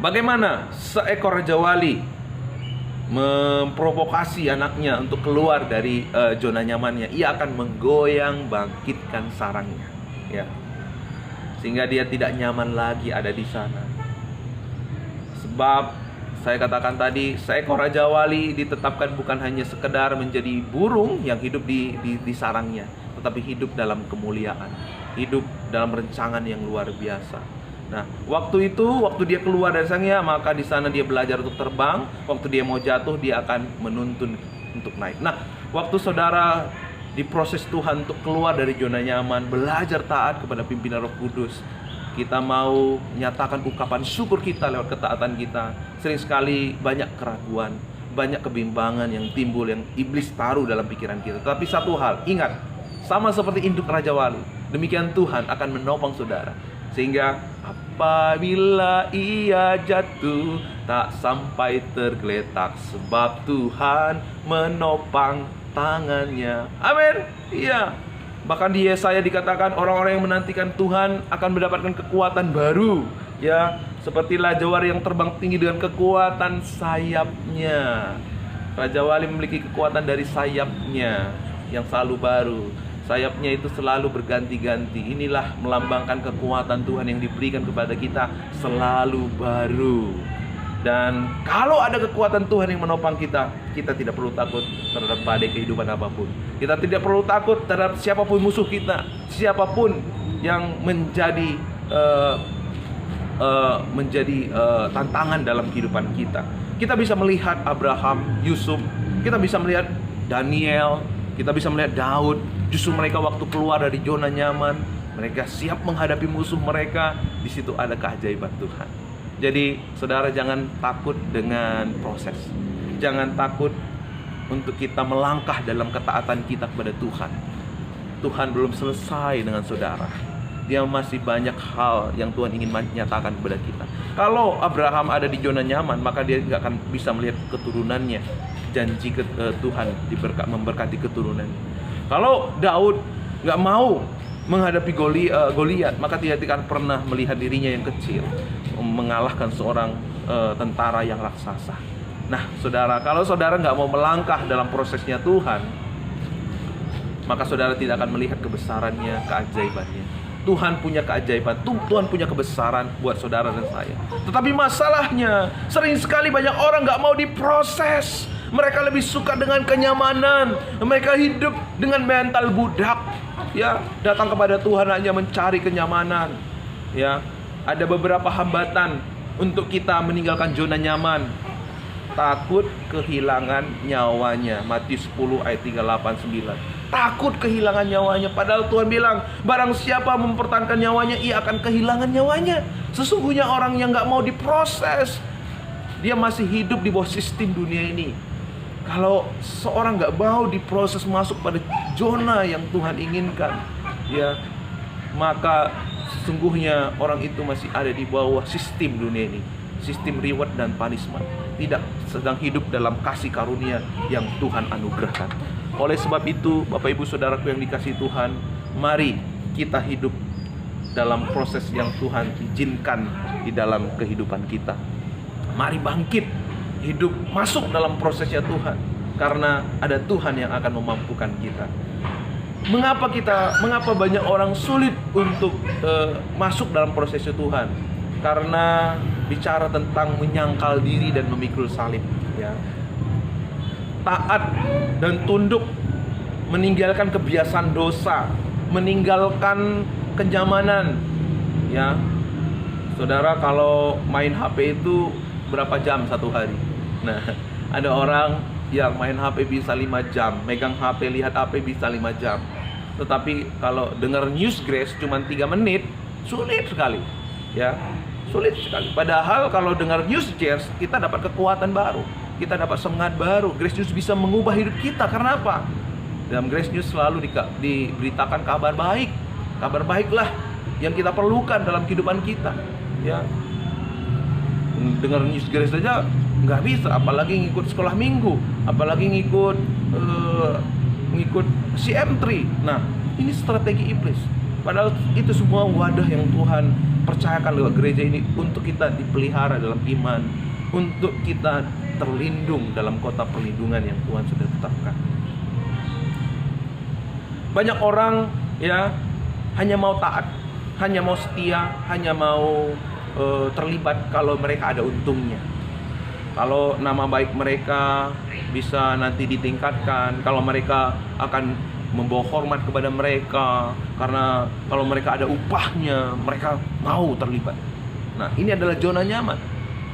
Bagaimana seekor Raja Wali memprovokasi anaknya untuk keluar dari zona nyamannya? Ia akan menggoyang bangkitkan sarangnya, ya, sehingga dia tidak nyaman lagi ada di sana. Sebab saya katakan tadi, seekor Raja Wali ditetapkan bukan hanya sekedar menjadi burung yang hidup di sarangnya, tetapi hidup dalam kemuliaan, hidup dalam rencangan yang luar biasa. Nah, waktu dia keluar dari sarangnya, maka di sana dia belajar untuk terbang. Waktu dia mau jatuh, dia akan menuntun untuk naik. Nah, waktu saudara diproses Tuhan untuk keluar dari zona nyaman, belajar taat kepada pimpinan Roh Kudus, kita mau menyatakan ungkapan syukur kita lewat ketaatan kita. Sering sekali banyak keraguan, banyak kebimbangan yang timbul, yang iblis taruh dalam pikiran kita. Tapi satu hal, ingat, sama seperti induk Raja Wali, demikian Tuhan akan menopang saudara. Sehingga apabila ia jatuh, tak sampai tergeletak, sebab Tuhan menopang tangannya. Amin. Iya. Bahkan di Yesaya dikatakan orang-orang yang menantikan Tuhan akan mendapatkan kekuatan baru, ya, seperti Raja Wali yang terbang tinggi dengan kekuatan sayapnya. Raja Wali memiliki kekuatan dari sayapnya yang selalu baru. Sayapnya itu selalu berganti-ganti. Inilah melambangkan kekuatan Tuhan yang diberikan kepada kita, selalu baru. Dan kalau ada kekuatan Tuhan yang menopang kita, kita tidak perlu takut terhadap badai kehidupan apapun. Kita tidak perlu takut terhadap siapapun musuh kita, siapapun yang menjadi tantangan dalam kehidupan kita. Kita bisa melihat Abraham, Yusuf, kita bisa melihat Daniel, kita bisa melihat Daud. Justru mereka waktu keluar dari zona nyaman, mereka siap menghadapi musuh mereka. Di situ ada keajaiban Tuhan. Jadi saudara, jangan takut dengan proses. Jangan takut untuk kita melangkah dalam ketaatan kita kepada Tuhan. Tuhan belum selesai dengan saudara. Dia masih banyak hal yang Tuhan ingin nyatakan kepada kita. Kalau Abraham ada di zona nyaman, maka dia tidak akan bisa melihat keturunannya. Janji Tuhan memberkati keturunannya. Kalau Daud nggak mau menghadapi Goliat, maka dia tidak akan pernah melihat dirinya yang kecil mengalahkan seorang tentara yang raksasa. Nah, saudara, kalau saudara nggak mau melangkah dalam prosesnya Tuhan, maka saudara tidak akan melihat kebesarannya, keajaibannya. Tuhan punya keajaiban, Tuhan punya kebesaran buat saudara dan saya. Tetapi masalahnya, sering sekali banyak orang nggak mau diproses. Mereka lebih suka dengan kenyamanan. Mereka hidup dengan mental budak. Ya, datang kepada Tuhan hanya mencari kenyamanan. Ya, ada beberapa hambatan untuk kita meninggalkan zona nyaman. Takut kehilangan nyawanya. Matius 10 ayat 38-9. Takut kehilangan nyawanya. Padahal Tuhan bilang, barang siapa mempertahankan nyawanya, ia akan kehilangan nyawanya. Sesungguhnya orang yang gak mau diproses, dia masih hidup di bawah sistem dunia ini. Kalau seorang gak mau diproses masuk pada zona yang Tuhan inginkan, ya, maka sesungguhnya orang itu masih ada di bawah sistem dunia ini, sistem reward dan punishment, tidak sedang hidup dalam kasih karunia yang Tuhan anugerahkan. Oleh sebab itu, Bapak Ibu Saudaraku yang dikasihi Tuhan, mari kita hidup dalam proses yang Tuhan izinkan di dalam kehidupan kita. Mari bangkit, hidup masuk dalam prosesnya Tuhan, karena ada Tuhan yang akan memampukan kita. Mengapa banyak orang sulit untuk masuk dalam prosesnya Tuhan? Karena bicara tentang menyangkal diri dan memikul salib, ya. Taat dan tunduk, meninggalkan kebiasaan dosa, meninggalkan kenyamanan, ya. Saudara, kalau main HP itu berapa jam satu hari? Nah, ada orang yang main HP bisa 5 jam, megang HP, lihat HP bisa 5 jam. Tetapi kalau dengar news Grace cuma 3 menit, sulit sekali, ya. Sulit sekali. Padahal kalau dengar news Jers, kita dapat kekuatan baru, kita dapat semangat baru. Grace News bisa mengubah hidup kita. Karena apa? Dalam Grace News selalu diberitakan kabar baik. Kabar baiklah yang kita perlukan dalam kehidupan kita, ya. Dengar news Grace saja nggak bisa, apalagi ngikut sekolah minggu, apalagi ngikut CM3. Nah, ini strategi iblis. Padahal itu semua wadah yang Tuhan percayakan lewat gereja ini untuk kita dipelihara dalam iman, untuk kita terlindung dalam kota perlindungan yang Tuhan sudah tetapkan. Banyak orang, ya, hanya mau taat, hanya mau setia, hanya mau terlibat kalau mereka ada untungnya. Kalau nama baik mereka bisa nanti ditingkatkan, kalau mereka akan membawa hormat kepada mereka, karena kalau mereka ada upahnya, mereka mau terlibat. Nah, ini adalah zona nyaman.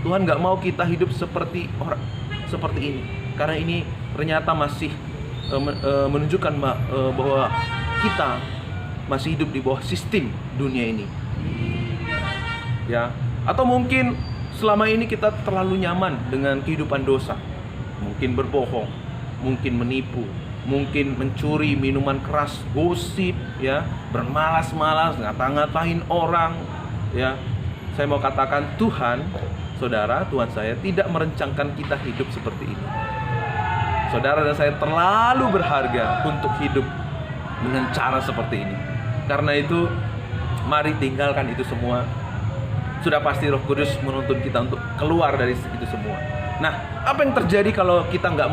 Tuhan gak mau kita hidup seperti orang seperti ini, karena ini ternyata masih menunjukkan bahwa kita masih hidup di bawah sistem dunia ini, ya. Atau mungkin selama ini kita terlalu nyaman dengan kehidupan dosa, mungkin berbohong, mungkin menipu, mungkin mencuri minuman keras, gosip, ya, bermalas-malas, ngata-ngatain orang, ya. Saya mau katakan, Tuhan, saudara, Tuhan saya tidak merencanakan kita hidup seperti ini. Saudara dan saya terlalu berharga untuk hidup dengan cara seperti ini. Karena itu, mari tinggalkan itu semua. Sudah pasti Roh Kudus menuntun kita untuk keluar dari itu semua. Nah, apa yang terjadi kalau kita nggak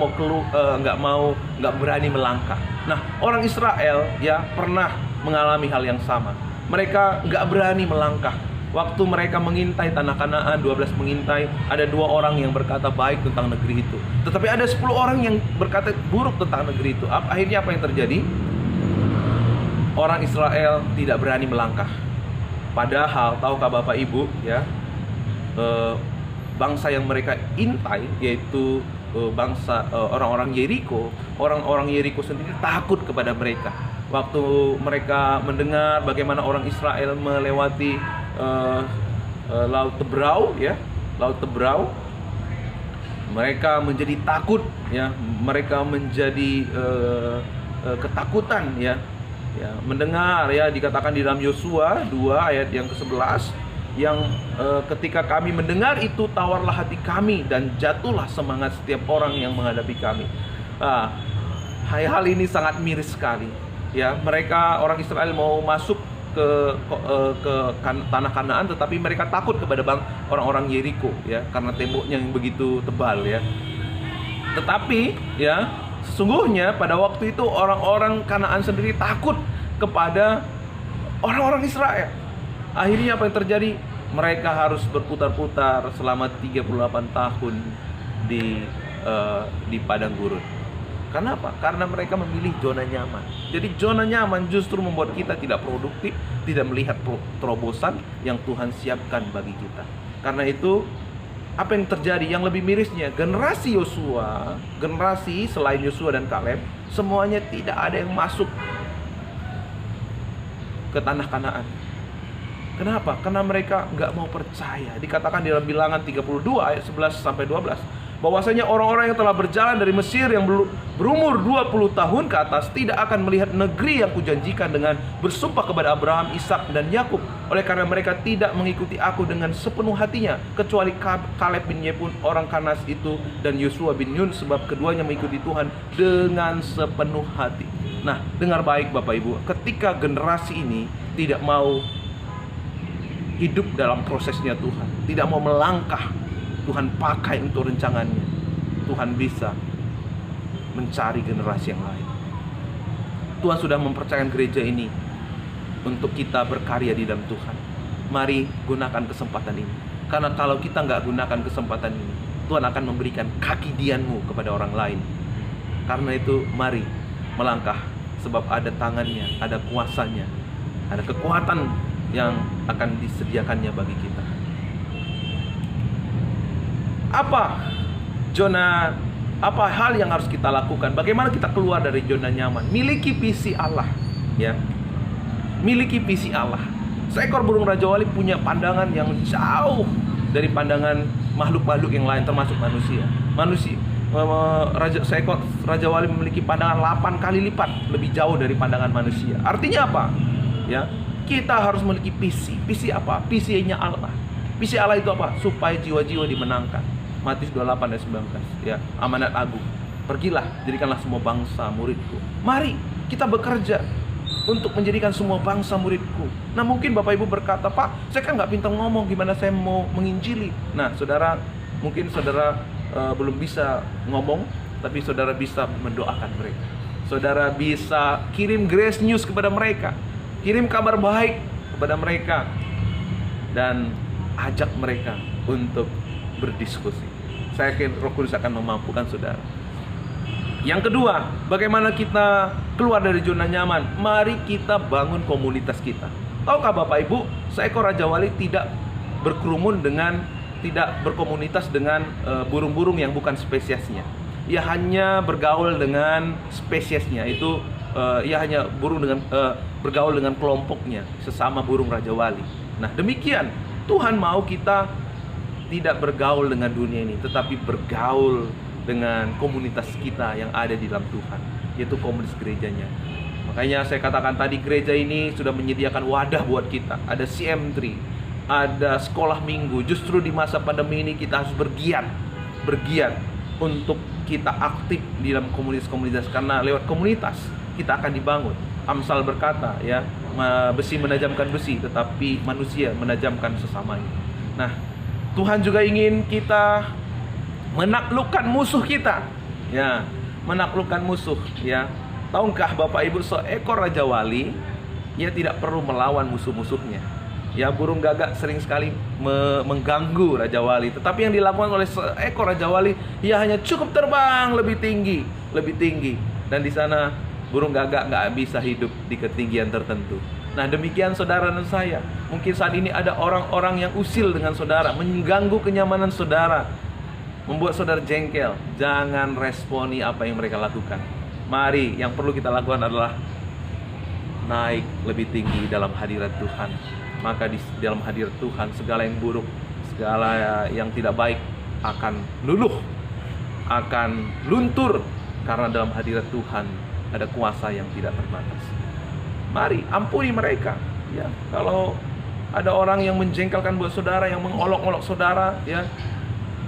berani melangkah? Nah, orang Israel, ya, pernah mengalami hal yang sama. Mereka nggak berani melangkah Waktu mereka mengintai tanah Kanaan, 12 mengintai, ada 2 orang yang berkata baik tentang negeri itu. Tetapi ada 10 orang yang berkata buruk tentang negeri itu. Akhirnya apa yang terjadi? Orang Israel tidak berani melangkah. Padahal tahukah Bapak Ibu ya, bangsa yang mereka intai yaitu bangsa orang-orang Yeriko, orang-orang Yeriko sendiri takut kepada mereka. Waktu mereka mendengar bagaimana orang Israel melewati Laut Tebrau ya, Laut Tebrau, mereka menjadi takut ya, mereka menjadi ketakutan ya. Ya, mendengar ya, dikatakan di dalam Yosua 2 ayat yang ke-11 yang ketika kami mendengar itu tawarlah hati kami dan jatuhlah semangat setiap orang yang menghadapi kami. Hal ini sangat miris sekali ya. Mereka orang Israel mau masuk ke tanah Kanaan, tetapi mereka takut kepada orang-orang Yeriko ya, karena temboknya yang begitu tebal ya. Tetapi ya, sesungguhnya pada waktu itu orang-orang Kanaan sendiri takut kepada orang-orang Israel. Akhirnya apa yang terjadi? Mereka harus berputar-putar selama 38 tahun di padang gurun. Kenapa? Karena mereka memilih zona nyaman. Jadi zona nyaman justru membuat kita tidak produktif, tidak melihat terobosan yang Tuhan siapkan bagi kita. Karena itu apa yang terjadi? Yang lebih mirisnya, generasi Yosua, generasi selain Yosua dan Kaleb, semuanya tidak ada yang masuk ke tanah Kanaan. Kenapa? Karena mereka nggak mau percaya. Dikatakan di dalam Bilangan 32 ayat 11 sampai 12 bahwasanya orang-orang yang telah berjalan dari Mesir yang berumur 20 tahun ke atas tidak akan melihat negeri yang kujanjikan dengan bersumpah kepada Abraham, Ishak dan Yakub. Oleh karena mereka tidak mengikuti aku dengan sepenuh hatinya, kecuali Kaleb bin Yefun orang Kanas itu dan Yosua bin Nun, sebab keduanya mengikuti Tuhan dengan sepenuh hati. Nah, dengar baik Bapak Ibu, ketika generasi ini tidak mau hidup dalam prosesnya Tuhan, tidak mau melangkah Tuhan pakai untuk rencangannya, Tuhan bisa mencari generasi yang lain. Tuhan sudah mempercayakan gereja ini untuk kita berkarya di dalam Tuhan. Mari gunakan kesempatan ini, karena kalau kita nggak gunakan kesempatan ini, Tuhan akan memberikan kaki dianmu kepada orang lain. Karena itu mari melangkah, sebab ada tangannya, ada kuasanya, ada kekuatan yang akan disediakannya bagi kita. Apa hal yang harus kita lakukan? Bagaimana kita keluar dari zona nyaman? Miliki visi Allah, ya. Miliki visi Allah. Seekor burung rajawali punya pandangan yang jauh dari pandangan makhluk-makhluk yang lain, termasuk manusia. Seekor rajawali memiliki pandangan 8 kali lipat lebih jauh dari pandangan manusia. Artinya apa? Ya, kita harus memiliki visi. Visi apa? Visinya Allah. Visi Allah itu apa? Supaya jiwa-jiwa dimenangkan. Matius 28 ayat 19 ya, amanat agung. Pergilah, jadikanlah semua bangsa muridku. Mari kita bekerja untuk menjadikan semua bangsa muridku. Nah, mungkin Bapak Ibu berkata, Pak, saya kan nggak pintar ngomong, gimana saya mau menginjili? Nah, saudara, mungkin saudara belum bisa ngomong, tapi saudara bisa mendoakan mereka. Saudara bisa kirim grace news kepada mereka, kirim kabar baik kepada mereka, dan ajak mereka untuk berdiskusi. Saya yakin Roh Kudus akan memampukan saudara. Yang kedua, bagaimana kita keluar dari zona nyaman? Mari kita bangun komunitas kita. Tahukah Bapak Ibu, seekor rajawali tidak berkomunitas dengan burung-burung yang bukan spesiesnya. Ia hanya bergaul dengan spesiesnya. Itu ia hanya bergaul dengan kelompoknya, sesama burung rajawali. Nah, demikian Tuhan mau kita tidak bergaul dengan dunia ini, tetapi bergaul dengan komunitas kita yang ada di dalam Tuhan, yaitu komunitas gerejanya. Makanya saya katakan tadi, gereja ini sudah menyediakan wadah buat kita. Ada CM3, ada sekolah minggu. Justru di masa pandemi ini kita harus bergiat untuk kita aktif di dalam komunitas-komunitas, karena lewat komunitas kita akan dibangun. Amsal berkata, ya, besi menajamkan besi, tetapi manusia menajamkan sesamanya. Nah, Tuhan juga ingin kita menaklukkan musuh kita, ya, menaklukkan musuh, ya. Tahukah Bapak Ibu, seekor rajawali ia tidak perlu melawan musuh-musuhnya. Ya, burung gagak sering sekali mengganggu Raja Wali. Tetapi yang dilakukan oleh seekor Raja Wali, ia hanya cukup terbang lebih tinggi. Dan di sana burung gagak nggak bisa hidup di ketinggian tertentu. Nah, demikian saudara dan saya. Mungkin saat ini ada orang-orang yang usil dengan saudara, mengganggu kenyamanan saudara, membuat saudara jengkel. Jangan responi apa yang mereka lakukan. Mari, yang perlu kita lakukan adalah naik lebih tinggi dalam hadirat Tuhan. Maka di dalam hadirat Tuhan, segala yang buruk, segala yang tidak baik akan luluh, akan luntur. Karena dalam hadirat Tuhan ada kuasa yang tidak terbatas. Mari ampuni mereka. Ya, kalau ada orang yang menjengkelkan buat saudara, yang mengolok-olok saudara, ya,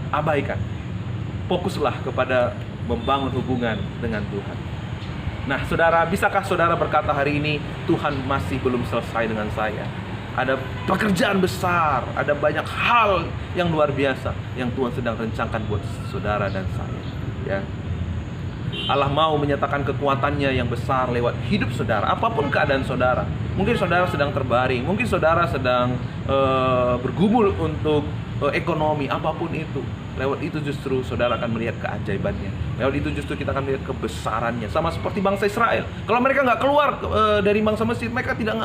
abaikan. Fokuslah kepada membangun hubungan dengan Tuhan. Nah, saudara, bisakah saudara berkata hari ini, Tuhan masih belum selesai dengan saya? Ada pekerjaan besar, ada banyak hal yang luar biasa yang Tuhan sedang rencanakan buat saudara dan saya. Ya, Allah mau menyatakan kekuatannya yang besar lewat hidup saudara, apapun keadaan saudara. Mungkin saudara sedang terbaring, mungkin saudara sedang bergumul untuk ekonomi, apapun itu. Lewat itu justru saudara akan melihat keajaibannya. Lewat itu justru kita akan melihat kebesarannya. Sama seperti bangsa Israel. Kalau mereka nggak keluar dari bangsa Mesir, mereka tidak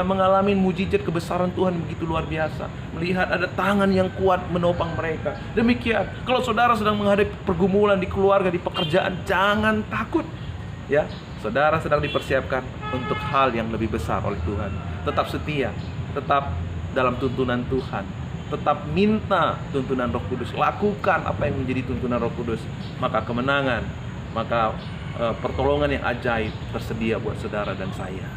mengalami mujizat kebesaran Tuhan begitu luar biasa. Melihat ada tangan yang kuat menopang mereka. Demikian, kalau saudara sedang menghadapi pergumulan di keluarga, di pekerjaan, jangan takut. Ya, saudara sedang dipersiapkan untuk hal yang lebih besar oleh Tuhan. Tetap setia, tetap dalam tuntunan Tuhan, tetap minta tuntunan Roh Kudus, lakukan apa yang menjadi tuntunan Roh Kudus. Maka kemenangan, maka pertolongan yang ajaib tersedia buat saudara dan saya.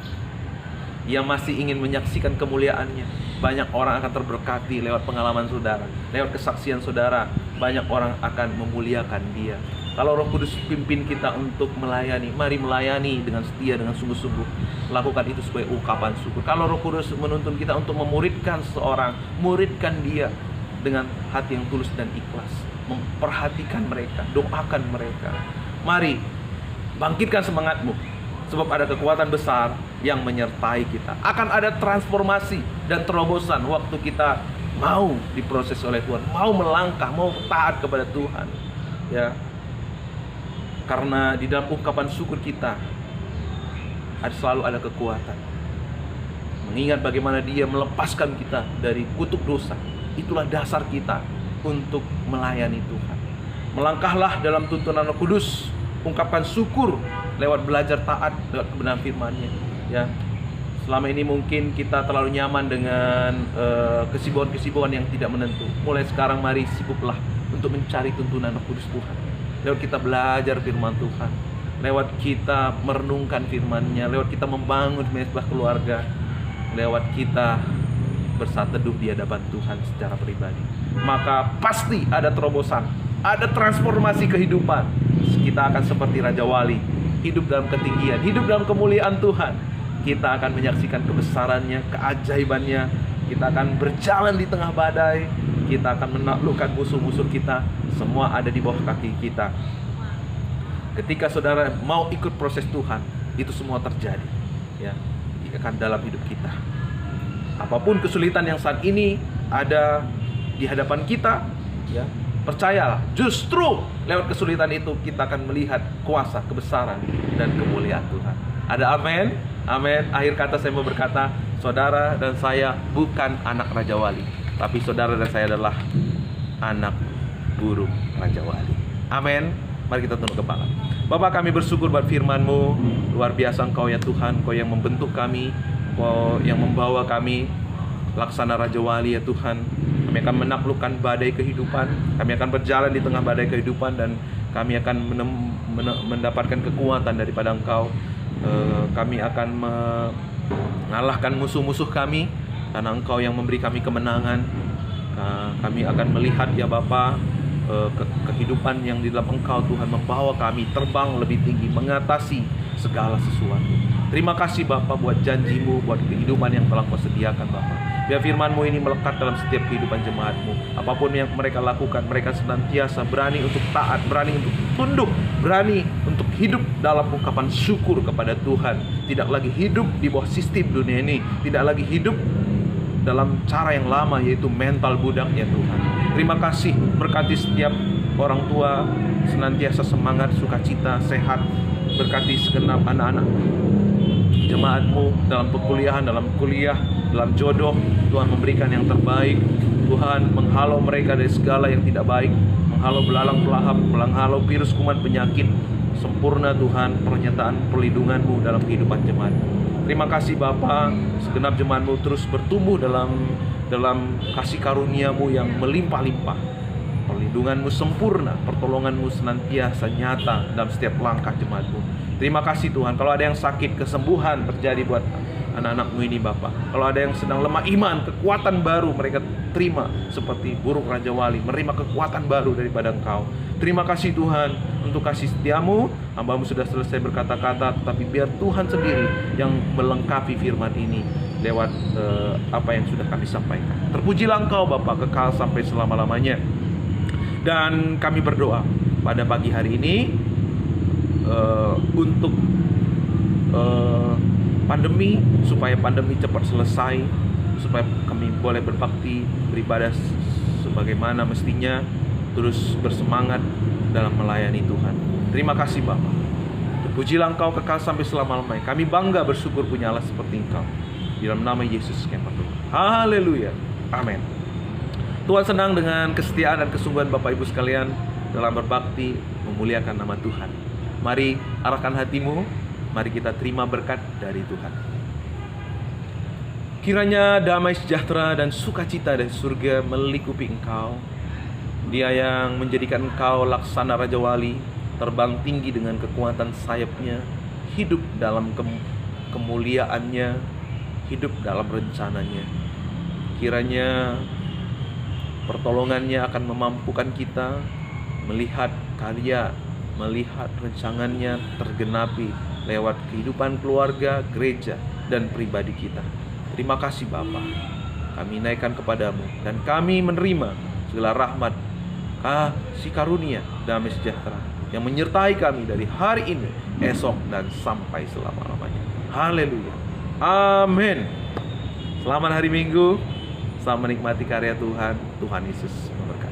Yang masih ingin menyaksikan kemuliaannya, banyak orang akan terberkati lewat pengalaman saudara, lewat kesaksian saudara. Banyak orang akan memuliakan Dia. Kalau Roh Kudus pimpin kita untuk melayani, mari melayani dengan setia, dengan sungguh-sungguh. Lakukan itu sebagai ungkapan syukur. Kalau Roh Kudus menuntun kita untuk memuridkan seseorang, muridkan dia dengan hati yang tulus dan ikhlas. Memperhatikan mereka, doakan mereka. Mari bangkitkan semangatmu, sebab ada kekuatan besar yang menyertai kita. Akan ada transformasi dan terobosan waktu kita mau diproses oleh Tuhan, mau melangkah, mau taat kepada Tuhan. Ya, karena di dalam ungkapan syukur kita selalu ada kekuatan. Mengingat bagaimana Dia melepaskan kita dari kutuk dosa, itulah dasar kita untuk melayani Tuhan. Melangkahlah dalam tuntunan Roh Kudus, ungkapkan syukur lewat belajar taat lewat kebenaran firman-Nya. Ya, selama ini mungkin kita terlalu nyaman dengan kesibukan-kesibukan yang tidak menentu. Mulai sekarang mari sibuklah untuk mencari tuntunan Roh Kudus Tuhan. Lewat kita belajar firman Tuhan, lewat kita merenungkan firman-Nya, lewat kita membangun mezbah keluarga, lewat kita bersatu teduh di hadapan Tuhan secara pribadi. Maka pasti ada terobosan, ada transformasi kehidupan. Kita akan seperti Raja Wali, hidup dalam ketinggian, hidup dalam kemuliaan Tuhan. Kita akan menyaksikan kebesarannya, keajaibannya. Kita akan berjalan di tengah badai. Kita akan menaklukkan musuh-musuh kita. Semua ada di bawah kaki kita. Ketika saudara mau ikut proses Tuhan, itu semua terjadi. Ya, akan dalam hidup kita. Apapun kesulitan yang saat ini ada di hadapan kita, ya, percayalah, justru lewat kesulitan itu kita akan melihat kuasa, kebesaran, dan kemuliaan Tuhan. Ada amin? Amin. Akhir kata saya mau berkata, saudara dan saya bukan anak Raja Wali, tapi saudara dan saya adalah anak burung Raja Wali. Amin. Mari kita tunduk kepala. Bapa, kami bersyukur buat firman-Mu. Luar biasa Engkau ya Tuhan, Engkau yang membentuk kami, Engkau yang membawa kami laksana Raja Wali ya Tuhan. Kami akan menaklukkan badai kehidupan, kami akan berjalan di tengah badai kehidupan, dan kami akan mendapatkan kekuatan daripada Engkau. Kami akan mengalahkan musuh-musuh kami, karena Engkau yang memberi kami kemenangan. Kami akan melihat ya Bapa, kehidupan yang di dalam Engkau Tuhan membawa kami terbang lebih tinggi, mengatasi segala sesuatu. Terima kasih Bapa buat janji-Mu, buat kehidupan yang telah Kau sediakan Bapa. Biar firman-Mu ini melekat dalam setiap kehidupan jemaat-Mu. Apapun yang mereka lakukan, mereka senantiasa berani untuk taat, berani untuk tunduk, berani untuk hidup dalam ungkapan syukur kepada Tuhan. Tidak lagi hidup di bawah sistem dunia ini, tidak lagi hidup dalam cara yang lama, yaitu mental budak ya Tuhan. Terima kasih, berkati setiap orang tua senantiasa semangat, sukacita, sehat. Berkati segenap anak-anak jemaat-Mu dalam perkuliahan, dalam kuliah, dalam jodoh. Tuhan memberikan yang terbaik. Tuhan menghalau mereka dari segala yang tidak baik, menghalau belalang pelahap, menghalau virus, kuman, penyakit. Sempurna Tuhan pernyataan perlindungan-Mu dalam kehidupan jemaat. Terima kasih Bapa, segenap jemaat-Mu terus bertumbuh dalam kasih karunia-Mu yang melimpah-limpah. Perlindungan-Mu sempurna, pertolongan-Mu senantiasa nyata dalam setiap langkah jemaat-Mu. Terima kasih Tuhan, kalau ada yang sakit, kesembuhan terjadi buat anak-anak-Mu ini Bapa. Kalau ada yang sedang lemah iman, kekuatan baru mereka terima, seperti burung Raja Wali menerima kekuatan baru daripada Engkau. Terima kasih Tuhan untuk kasih setia-Mu. Hamba-Mu sudah selesai berkata-kata, tetapi biar Tuhan sendiri yang melengkapi firman ini lewat apa yang sudah kami sampaikan. Terpujilah Engkau Bapa, kekal sampai selama-lamanya. Dan kami berdoa pada pagi hari ini untuk pandemi, supaya pandemi cepat selesai, supaya kami boleh berbakti, beribadah sebagaimana mestinya, terus bersemangat dalam melayani Tuhan. Terima kasih Bapa. Terpujilah Engkau, kekal sampai selama-lamanya. Kami bangga bersyukur punya Allah seperti Engkau. Di dalam nama Yesus kami berdoa. Haleluya. Amin. Tuhan senang dengan kesetiaan dan kesungguhan Bapak Ibu sekalian dalam berbakti memuliakan nama Tuhan. Mari arahkan hatimu, mari kita terima berkat dari Tuhan. Kiranya damai sejahtera dan sukacita dari surga melingkupi engkau. Dia yang menjadikan engkau laksana Raja Wali, terbang tinggi dengan kekuatan sayapnya, hidup dalam kemuliaannya, hidup dalam rencananya. Kiranya pertolongannya akan memampukan kita melihat karya, melihat rencangannya tergenapi lewat kehidupan keluarga, gereja, dan pribadi kita. Terima kasih Bapa. Kami naikkan kepadamu dan kami menerima segala rahmat, kasih karunia, damai sejahtera yang menyertai kami dari hari ini, esok, dan sampai selama-lamanya. Haleluya. Amin. Selamat hari Minggu. Selamat menikmati karya Tuhan. Tuhan Yesus memberkati.